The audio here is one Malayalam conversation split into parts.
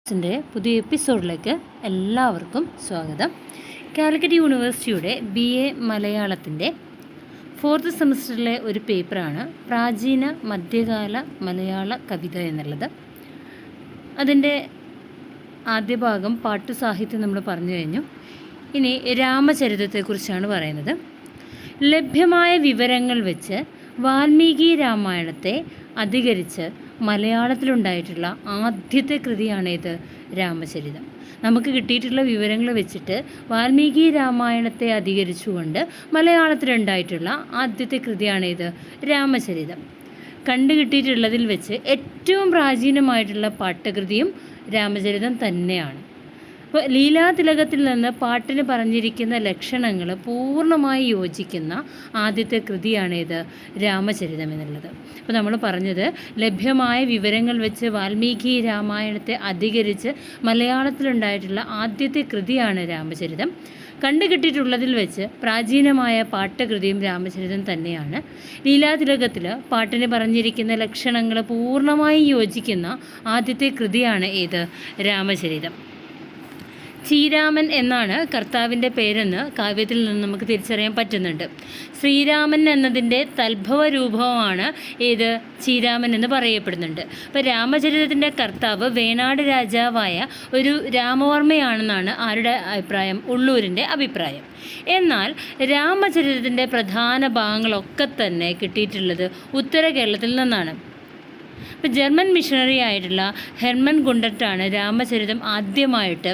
ിൻ്റെ പുതിയ എപ്പിസോഡിലേക്ക് എല്ലാവർക്കും സ്വാഗതം. കാലിക്കറ്റ് യൂണിവേഴ്സിറ്റിയുടെ BA മലയാളത്തിൻ്റെ 4th സെമസ്റ്ററിലെ ഒരു പേപ്പറാണ് പ്രാചീന മധ്യകാല മലയാള കവിത എന്നുള്ളത്. അതിൻ്റെ ആദ്യ ഭാഗം പാട്ടുസാഹിത്യം നമ്മൾ പറഞ്ഞു കഴിഞ്ഞു. ഇനി രാമചരിതത്തെക്കുറിച്ചാണ് പറയുന്നത്. ലഭ്യമായ വിവരങ്ങൾ വെച്ച് വാൽമീകി രാമായണത്തെ അധികരിച്ച് മലയാളത്തിലുണ്ടായിട്ടുള്ള ആദ്യത്തെ കൃതിയാണിത് രാമചരിതം. നമുക്ക് കിട്ടിയിട്ടുള്ള വിവരങ്ങൾ വെച്ചിട്ട് വാൽമീകി രാമായണത്തെ അധികരിച്ചുകൊണ്ട് മലയാളത്തിലുണ്ടായിട്ടുള്ള ആദ്യത്തെ കൃതിയാണിത് രാമചരിതം. കണ്ടുകിട്ടിയിട്ടുള്ളതിൽ വെച്ച് ഏറ്റവും പ്രാചീനമായിട്ടുള്ള പാട്ടകൃതിയും രാമചരിതം തന്നെയാണ്. അപ്പോൾ ലീലാതിലകത്തിൽ നിന്ന് പാട്ടിന് പറഞ്ഞിരിക്കുന്ന ലക്ഷണങ്ങൾ പൂർണ്ണമായി യോജിക്കുന്ന ആദ്യത്തെ കൃതിയാണിത് രാമചരിതം എന്നുള്ളത്. അപ്പോൾ നമ്മൾ പറഞ്ഞത് ലഭ്യമായ വിവരങ്ങൾ വെച്ച് വാൽമീകി രാമായണത്തെ അധികരിച്ച് മലയാളത്തിലുണ്ടായിട്ടുള്ള ആദ്യത്തെ കൃതിയാണ് രാമചരിതം. കണ്ടുകിട്ടിയിട്ടുള്ളതിൽ വെച്ച് പ്രാചീനമായ പാട്ടകൃതിയും രാമചരിതം തന്നെയാണ്. ലീലാതിലകത്തിൽ പാട്ടിന് പറഞ്ഞിരിക്കുന്ന ലക്ഷണങ്ങൾ പൂർണ്ണമായി യോജിക്കുന്ന ആദ്യത്തെ കൃതിയാണ് ഇത് രാമചരിതം. ശ്രീരാമൻ എന്നാണ് കർത്താവിൻ്റെ പേരെന്ന് കാവ്യത്തിൽ നിന്ന് നമുക്ക് തിരിച്ചറിയാൻ പറ്റുന്നുണ്ട്. ശ്രീരാമൻ എന്നതിൻ്റെ തദ്ഭവ രൂപമാണ് ഏത് ശ്രീരാമൻ എന്ന് പറയപ്പെടുന്നുണ്ട്. അപ്പോൾ രാമചരിതത്തിൻ്റെ കർത്താവ് വേണാട് രാജാവായ ഒരു രാമവർമ്മയാണെന്നാണ് ആരുടെ അഭിപ്രായം? ഉള്ളൂരിൻ്റെ അഭിപ്രായം. എന്നാൽ രാമചരിതത്തിൻ്റെ പ്രധാന ഭാഗങ്ങളൊക്കെ തന്നെ കിട്ടിയിട്ടുള്ളത് ഉത്തര കേരളത്തിൽ നിന്നാണ്. ഇപ്പോൾ ജർമ്മൻ മിഷണറി ആയിട്ടുള്ള ഹെർമൻ ഗുണ്ടർട്ടാണ് രാമചരിതം ആദ്യമായിട്ട്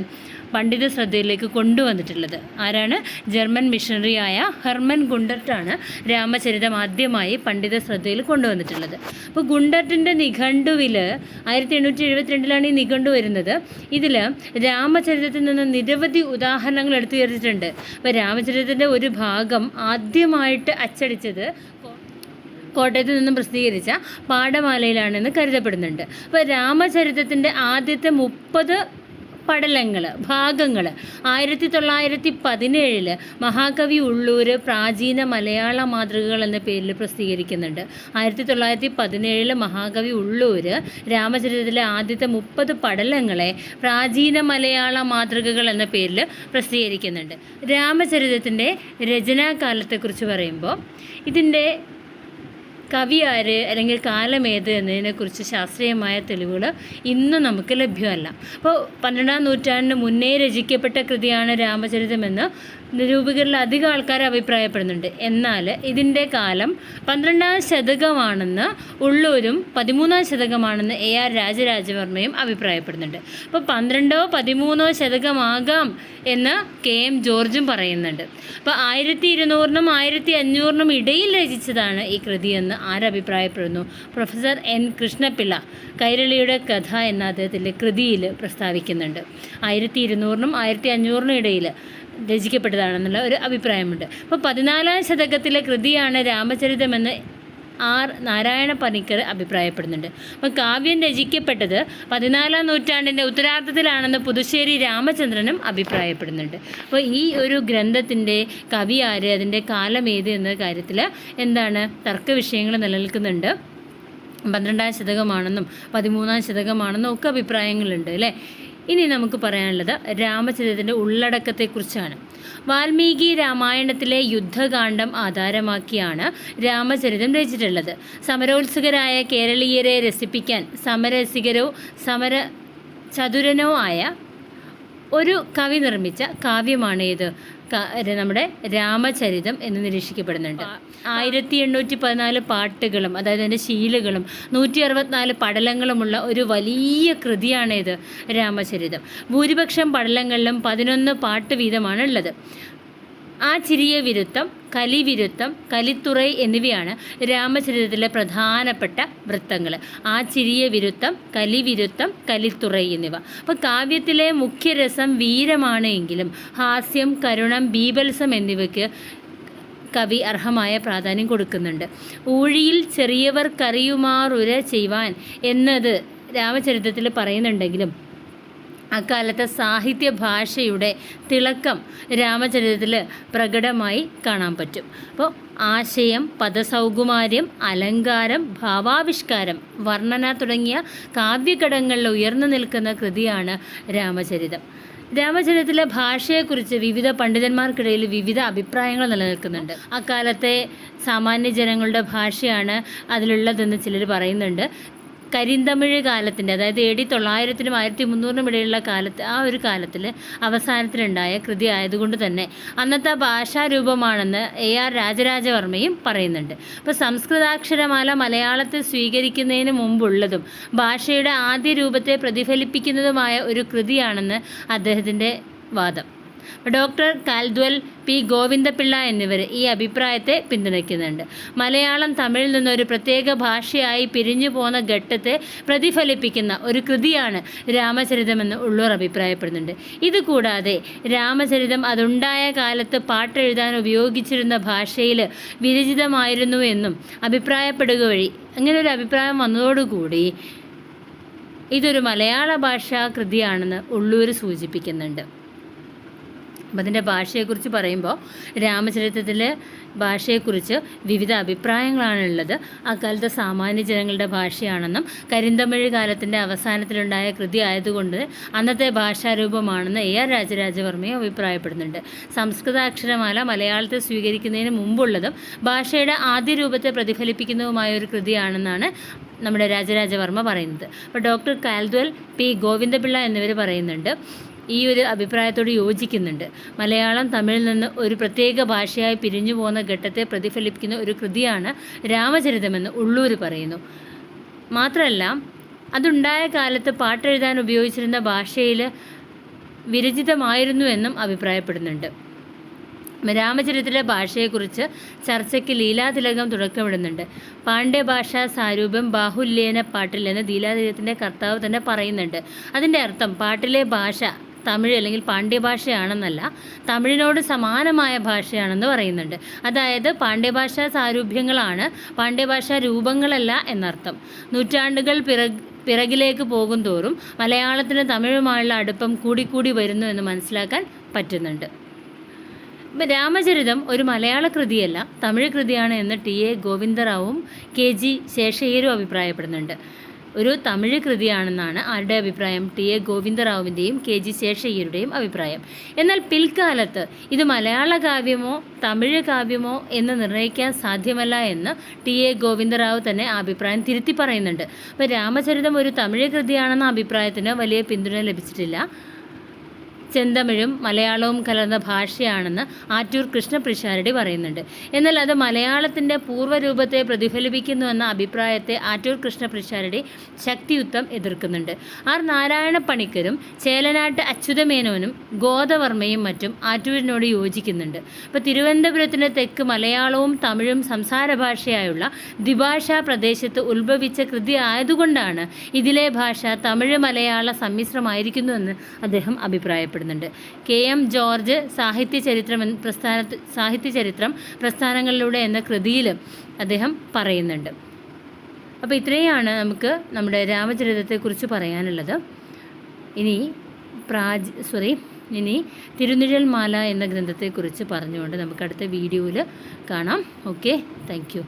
പണ്ഡിത ശ്രദ്ധയിലേക്ക് കൊണ്ടുവന്നിട്ടുള്ളത്. ആരാണ്? ജർമ്മൻ മിഷണറിയായ ഹെർമൻ ഗുണ്ടർട്ടാണ് രാമചരിതം ആദ്യമായി പണ്ഡിത ശ്രദ്ധയിൽ കൊണ്ടുവന്നിട്ടുള്ളത്. അപ്പോൾ ഗുണ്ടർട്ടിൻ്റെ നിഘണ്ടുവിൽ 1872 ഈ നിഘണ്ടു വരുന്നത്. ഇതിൽ രാമചരിതത്തിൽ നിന്ന് നിരവധി ഉദാഹരണങ്ങൾ എടുത്തു ചേർത്തിട്ടുണ്ട്. അപ്പോൾ രാമചരിതത്തിൻ്റെ ഒരു ഭാഗം ആദ്യമായിട്ട് അച്ചടിച്ചത് കോട്ടയത്ത് നിന്നും പ്രസിദ്ധീകരിച്ച പാഠമാലയിലാണെന്ന് കരുതപ്പെടുന്നുണ്ട്. അപ്പോൾ രാമചരിതത്തിൻ്റെ ആദ്യത്തെ 30 ഭാഗങ്ങൾ 1917 മഹാകവി ഉള്ളൂർ പ്രാചീന മലയാള മാതൃകകൾ എന്ന പേരിൽ പ്രസിദ്ധീകരിക്കുന്നുണ്ട്. 1917 മഹാകവി ഉള്ളൂർ രാമചരിതത്തിലെ ആദ്യത്തെ 30 പടലങ്ങളെ പ്രാചീന മലയാള മാതൃകകൾ എന്ന പേരിൽ പ്രസിദ്ധീകരിക്കുന്നുണ്ട്. രാമചരിതത്തിൻ്റെ രചനാകാലത്തെക്കുറിച്ച് പറയുമ്പോൾ ഇതിൻ്റെ കവി ആര് അല്ലെങ്കിൽ കാലമേത് എന്നതിനെക്കുറിച്ച് ശാസ്ത്രീയമായ തെളിവുകൾ ഇന്നും നമുക്ക് ലഭ്യമല്ല. അപ്പോൾ 12ാം നൂറ്റാണ്ടിന് മുന്നേ രചിക്കപ്പെട്ട കൃതിയാണ് രാമചരിതമെന്ന് നിരൂപകരിൽ അധികം ആൾക്കാർ അഭിപ്രായപ്പെടുന്നുണ്ട്. എന്നാൽ ഇതിൻ്റെ കാലം 12ാം ശതകമാണെന്ന് ഉള്ളൂരും 13ാം ശതകമാണെന്ന് AR രാജരാജവർമ്മയും അഭിപ്രായപ്പെടുന്നുണ്ട്. അപ്പോൾ 12ഓ 13ഓ ശതകമാകാം എന്ന് KM ജോർജും പറയുന്നുണ്ട്. അപ്പോൾ 1200നും 1500നും ഇടയിൽ രചിച്ചതാണ് ഈ കൃതിയെന്ന് ആരഭിപ്രായപ്പെടുന്നു? പ്രൊഫസർ N കൃഷ്ണപിള്ള കൈരളിയുടെ കഥ എന്ന അദ്ദേഹത്തിൻ്റെ കൃതിയിൽ പ്രസ്താവിക്കുന്നുണ്ട്. 1200നും 1500നും ഇടയിൽ രചിക്കപ്പെട്ടതാണെന്നുള്ള ഒരു അഭിപ്രായമുണ്ട്. അപ്പോൾ 14ാം ശതകത്തിലെ കൃതിയാണ് രാമചരിതമെന്ന് R നാരായണ പണിക്കർ അഭിപ്രായപ്പെടുന്നുണ്ട്. അപ്പോൾ കാവ്യം രചിക്കപ്പെട്ടത് 14ാം നൂറ്റാണ്ടിൻ്റെ ഉത്തരാർദ്ധത്തിലാണെന്ന് പുതുശ്ശേരി രാമചന്ദ്രനും അഭിപ്രായപ്പെടുന്നുണ്ട്. അപ്പോൾ ഈ ഒരു ഗ്രന്ഥത്തിൻ്റെ കവി ആര്, അതിൻ്റെ കാലം ഏത് എന്ന കാര്യത്തിൽ എന്താണ് തർക്കവിഷയങ്ങൾ നിലനിൽക്കുന്നുണ്ട്. 12ാം ശതകമാണെന്നും 13ാം ശതകമാണെന്നും ഒക്കെ അഭിപ്രായങ്ങളുണ്ട് അല്ലേ. ഇനി നമുക്ക് പറയാനുള്ളത് രാമചരിതത്തിൻ്റെ ഉള്ളടക്കത്തെക്കുറിച്ചാണ്. വാൽമീകി രാമായണത്തിലെ യുദ്ധകാന്ഡം ആധാരമാക്കിയാണ് രാമചരിതം രചിച്ചിട്ടുള്ളത്. സമരോത്സുകരായ കേരളീയരെ രസിപ്പിക്കാൻ സമരസികരോ സമരചതുരനോ ആയ ഒരു കവി നിർമ്മിച്ച കാവ്യമാണ് ഇത് നമ്മുടെ രാമചരിതം എന്ന് നിരീക്ഷിക്കപ്പെടുന്നുണ്ട്. 1814 പാട്ടുകളും അതായത് അതിൻ്റെ ശീലുകളും 164 പടലങ്ങളുമുള്ള ഒരു വലിയ കൃതിയാണിത് രാമചരിതം. ഭൂരിപക്ഷം പടലങ്ങളിലും 11 പാട്ട് വീതമാണ് ഉള്ളത്. ആ ചിരിയ വിരുത്തം, കലിവിരുത്തം, കലിത്തുറൈ എന്നിവയാണ് രാമചരിതത്തിലെ പ്രധാനപ്പെട്ട വൃത്തങ്ങൾ. ആ ചിരിയ വിരുത്തം, കലിവിരുത്തം, കലിത്തുറൈ എന്നിവ. അപ്പോൾ കാവ്യത്തിലെ മുഖ്യരസം വീരമാണ് എങ്കിലും ഹാസ്യം, കരുണം, ബീഭത്സം എന്നിവയ്ക്ക് കവി അർഹമായ പ്രാധാന്യം കൊടുക്കുന്നുണ്ട്. ഊഴിയിൽ ചെറിയവർക്കറിയുമാറുര ചെയ്യുവാൻ എന്നത് രാമചരിതത്തിൽ പറയുന്നുണ്ടെങ്കിലും അക്കാലത്തെ സാഹിത്യ ഭാഷയുടെ തിളക്കം രാമചരിതത്തിൽ പ്രകടമായി കാണാൻ പറ്റും. അപ്പോൾ ആശയം, പദസൗകുമാര്യം, അലങ്കാരം, ഭാവാവിഷ്കാരം, വർണ്ണന തുടങ്ങിയ കാവ്യഘടകങ്ങളിൽ ഉയർന്നു നിൽക്കുന്ന കൃതിയാണ് രാമചരിതം. രാമചരിതത്തിലെ ഭാഷയെക്കുറിച്ച് വിവിധ പണ്ഡിതന്മാർക്കിടയിൽ വിവിധ അഭിപ്രായങ്ങൾ നിലനിൽക്കുന്നുണ്ട്. അക്കാലത്തെ സാമാന്യ ജനങ്ങളുടെ ഭാഷയാണ് അതിലുള്ളതെന്ന് ചിലർ പറയുന്നുണ്ട്. കരിന്തമിഴ് കാലത്തിൻ്റെ, അതായത് AD 900-നും 1300-നും ഇടയിലുള്ള കാലത്ത്, ആ ഒരു കാലത്തിൽ അവസാനത്തിലുണ്ടായ കൃതി ആയതുകൊണ്ട് തന്നെ അന്നത്തെ ഭാഷാരൂപമാണെന്ന് AR രാജരാജവർമ്മയും പറയുന്നുണ്ട്. അപ്പോൾ സംസ്കൃതാക്ഷരമാല മലയാളത്തിൽ സ്വീകരിക്കുന്നതിന് മുമ്പുള്ളതും ഭാഷയുടെ ആദ്യ രൂപത്തെ പ്രതിഫലിപ്പിക്കുന്നതുമായ ഒരു കൃതിയാണെന്ന് അദ്ദേഹത്തിൻ്റെ വാദം. Doctor കാൽദ്വൽ, P. ഗോവിന്ദപിള്ള എന്നിവർ ഈ അഭിപ്രായത്തെ പിന്തുണയ്ക്കുന്നുണ്ട്. മലയാളം തമിഴിൽ നിന്നൊരു പ്രത്യേക ഭാഷയായി പിരിഞ്ഞു പോന്ന ഘട്ടത്തെ പ്രതിഫലിപ്പിക്കുന്ന ഒരു കൃതിയാണ് രാമചരിതമെന്ന് ഉള്ളൂർ അഭിപ്രായപ്പെടുന്നുണ്ട്. ഇതുകൂടാതെ രാമചരിതം അതുണ്ടായ കാലത്ത് പാട്ടെഴുതാൻ ഉപയോഗിച്ചിരുന്ന ഭാഷയിൽ വിരചിതമായിരുന്നു എന്നും അഭിപ്രായപ്പെടുക വഴി, അങ്ങനൊരു അഭിപ്രായം വന്നതോടുകൂടി ഇതൊരു മലയാള ഭാഷാ കൃതിയാണെന്ന് ഉള്ളൂർ സൂചിപ്പിക്കുന്നുണ്ട്. അപ്പം അതിൻ്റെ ഭാഷയെക്കുറിച്ച് പറയുമ്പോൾ രാമചരിത്രത്തിലെ ഭാഷയെക്കുറിച്ച് വിവിധ അഭിപ്രായങ്ങളാണുള്ളത്. അക്കാലത്തെ സാമാന്യ ജനങ്ങളുടെ ഭാഷയാണെന്നും കരിന്തമിഴ് കാലത്തിൻ്റെ അവസാനത്തിലുണ്ടായ കൃതി ആയതുകൊണ്ട് അന്നത്തെ ഭാഷാരൂപമാണെന്ന് AR രാജരാജവർമ്മയും അഭിപ്രായപ്പെടുന്നുണ്ട്. സംസ്കൃതാക്ഷരമാല മലയാളത്തിൽ സ്വീകരിക്കുന്നതിന് മുമ്പുള്ളതും ഭാഷയുടെ ആദ്യ രൂപത്തെ പ്രതിഫലിപ്പിക്കുന്നതുമായ ഒരു കൃതിയാണെന്നാണ് നമ്മുടെ രാജരാജവർമ്മ പറയുന്നത്. അപ്പോൾ ഡോക്ടർ കാൽദ്വൽ, P. ഗോവിന്ദപിള്ള എന്നിവർ പറയുന്നുണ്ട്, ഈ ഒരു അഭിപ്രായത്തോട് യോജിക്കുന്നുണ്ട്. മലയാളം തമിഴിൽ നിന്ന് ഒരു പ്രത്യേക ഭാഷയായി പിരിഞ്ഞു പോകുന്ന ഘട്ടത്തെ പ്രതിഫലിപ്പിക്കുന്ന ഒരു കൃതിയാണ് രാമചരിതമെന്ന് ഉള്ളൂർ പറയുന്നു. മാത്രമല്ല, അതുണ്ടായ കാലത്ത് പാട്ടെഴുതാൻ ഉപയോഗിച്ചിരുന്ന ഭാഷയിൽ വിരചിതമായിരുന്നു എന്നും അഭിപ്രായപ്പെടുന്നുണ്ട്. രാമചരിതത്തിലെ ഭാഷയെക്കുറിച്ച് ചർച്ചയ്ക്ക് ലീലാതിലകം തുടക്കമിടുന്നുണ്ട്. പാണ്ഡ്യഭാഷാ സാരൂപ്യം ബാഹുല്യേന പാട്ടിൽ എന്ന് ലീലാതിലകത്തിൻ്റെ കർത്താവ് തന്നെ പറയുന്നുണ്ട്. അതിൻ്റെ അർത്ഥം പാട്ടിലെ ഭാഷ തമിഴ് അല്ലെങ്കിൽ പാണ്ഡ്യഭാഷയാണെന്നല്ല, തമിഴിനോട് സമാനമായ ഭാഷയാണെന്ന് പറയുന്നുണ്ട്. അതായത് പാണ്ഡ്യഭാഷാ സാരൂപ്യങ്ങളാണ്, പാണ്ഡ്യഭാഷാ രൂപങ്ങളല്ല എന്നർത്ഥം. നൂറ്റാണ്ടുകൾ പിറകിലേക്ക് പോകും തോറും മലയാളത്തിന് തമിഴുമായുള്ള അടുപ്പം കൂടിക്കൂടി വരുന്നു എന്ന് മനസ്സിലാക്കാൻ പറ്റുന്നുണ്ട്. രാമചരിതം ഒരു മലയാള കൃതിയല്ല, തമിഴ് കൃതിയാണ് എന്ന് TA ഗോവിന്ദറാവും KG ശേഷയ്യരും അഭിപ്രായപ്പെടുന്നുണ്ട്. ഒരു തമിഴ് കൃതിയാണെന്നാണ് ആരുടെ അഭിപ്രായം? TA ഗോവിന്ദറാവുവിൻ്റെയും KG ശേഷയ്യരുടെയും അഭിപ്രായം. എന്നാൽ പിൽക്കാലത്ത് ഇത് മലയാള കാവ്യമോ തമിഴ് കാവ്യമോ എന്ന് നിർണ്ണയിക്കാൻ സാധ്യമല്ല എന്ന് TA ഗോവിന്ദറാവ് തന്നെ ആ അഭിപ്രായം തിരുത്തി പറയുന്നുണ്ട്. അപ്പോൾ രാമചരിതം ഒരു തമിഴ് കൃതിയാണെന്ന അഭിപ്രായത്തിന് വലിയ പിന്തുണ ലഭിച്ചിട്ടില്ല. ചെന്തമിഴും മലയാളവും കലർന്ന ഭാഷയാണെന്ന് ആറ്റൂർ കൃഷ്ണപിഷാരടി പറയുന്നുണ്ട്. എന്നാൽ അത് മലയാളത്തിൻ്റെ പൂർവ്വരൂപത്തെ പ്രതിഫലിപ്പിക്കുന്നുവെന്ന അഭിപ്രായത്തെ ആറ്റൂർ കൃഷ്ണപിഷാരടി ശക്തിയുക്തം എതിർക്കുന്നുണ്ട്. R. നാരായണ പണിക്കരും ചേലനാട്ട് അച്യുതമേനോനും ഗോദവർമ്മയും മറ്റും ആറ്റൂരിനോട് യോജിക്കുന്നുണ്ട്. ഇപ്പോൾ തിരുവനന്തപുരത്തിന് തെക്ക് മലയാളവും തമിഴും സംസാര ഭാഷയായുള്ള ദ്വിഭാഷാ പ്രദേശത്ത് ഉത്ഭവിച്ച കൃതി ആയതുകൊണ്ടാണ് ഇതിലെ ഭാഷ തമിഴ് മലയാള സമ്മിശ്രമായിരിക്കുന്നുവെന്ന് അദ്ദേഹം അഭിപ്രായപ്പെടുന്നു. KM ജോർജ് സാഹിത്യചരിത്രം പ്രസ്ഥാനങ്ങളിലൂടെ എന്ന കൃതിയിലും അദ്ദേഹം പറയുന്നുണ്ട്. അപ്പോൾ ഇത്രയാണ് നമുക്ക് നമ്മുടെ രാമചരിതത്തെക്കുറിച്ച് പറയാനുള്ളത്. ഇനി തിരുനിഴൽമാല എന്ന ഗ്രന്ഥത്തെക്കുറിച്ച് പറഞ്ഞുകൊണ്ട് നമുക്ക് അടുത്ത വീഡിയോയിൽ കാണാം. Okay, thank you.